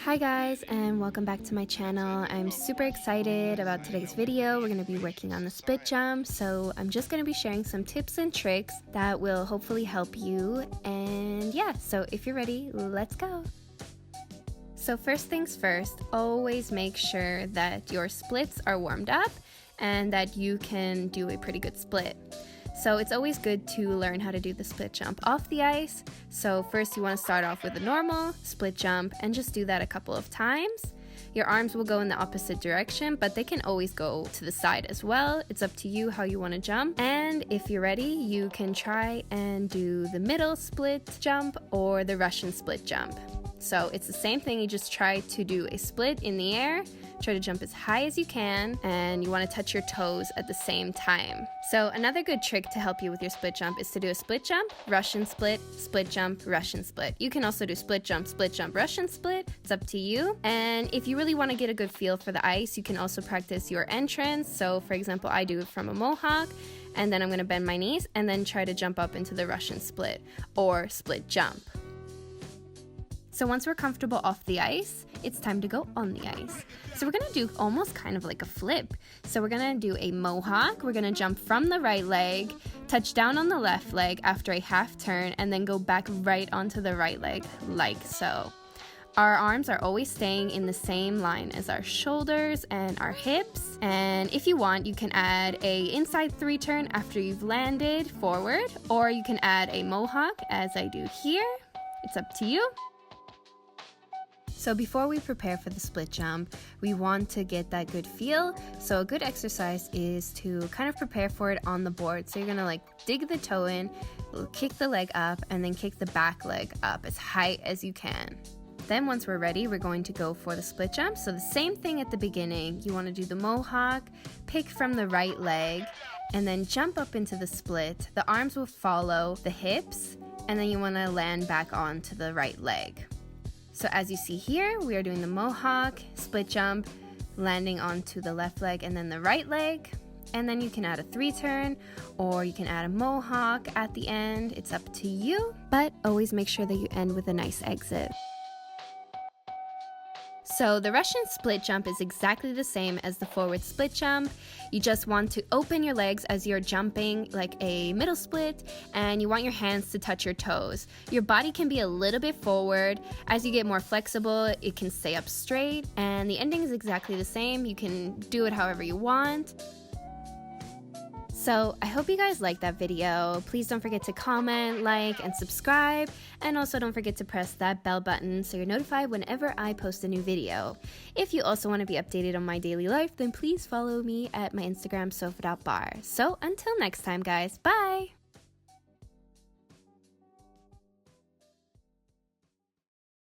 Hi guys, and welcome back to my channel. I'm super excited about today's video. We're going to be working on the split jump, so I'm just going to be sharing some tips and tricks that will hopefully help you. And yeah, so if you're ready, let's go. So first things first, always make sure that your splits are warmed up and that you can do a pretty good split. So it's always good to learn how to do the split jump off the ice. So first you want to start off with a normal split jump and just do that a couple of times. Your arms will go in the opposite direction, but they can always go to the side as well. It's up to you how you want to jump. And if you're ready, you can try and do the middle split jump or the Russian split jump. So it's the same thing, you just try to do a split in the air, try to jump as high as you can, and you want to touch your toes at the same time. So another good trick to help you with your split jump is to do a split jump, Russian split jump, Russian split. You can also do split jump, Russian split. It's up to you. And if you really want to get a good feel for the ice, you can also practice your entrance. So for example, I do it from a mohawk, and then I'm going to bend my knees and then try to jump up into the Russian split or split jump. So once we're comfortable off the ice, it's time to go on the ice. So we're gonna do almost kind of like a flip. So we're gonna do a mohawk. We're gonna jump from the right leg, touch down on the left leg after a half turn, and then go back right onto the right leg, like so. Our arms are always staying in the same line as our shoulders and our hips. And if you want, you can add a inside 3 turn after you've landed forward, or you can add a mohawk as I do here. It's up to you. So before we prepare for the split jump, we want to get that good feel. So a good exercise is to kind of prepare for it on the board. So you're gonna like dig the toe in, kick the leg up, and then kick the back leg up as high as you can. Then once we're ready, we're going to go for the split jump. So the same thing at the beginning. You want to do the mohawk, pick from the right leg, and then jump up into the split. The arms will follow the hips, and then you want to land back onto the right leg. So as you see here, we are doing the mohawk, split jump, landing onto the left leg and then the right leg. And then you can add a 3 turn, or you can add a mohawk at the end. It's up to you, but always make sure that you end with a nice exit. So the Russian split jump is exactly the same as the forward split jump. You just want to open your legs as you're jumping like a middle split, and you want your hands to touch your toes. Your body can be a little bit forward. As you get more flexible, it can stay up straight, and the ending is exactly the same. You can do it however you want. So I hope you guys liked that video. Please don't forget to comment, like, and subscribe. And also don't forget to press that bell button so you're notified whenever I post a new video. If you also want to be updated on my daily life, then please follow me at my Instagram, sofa.bar. So until next time, guys, bye!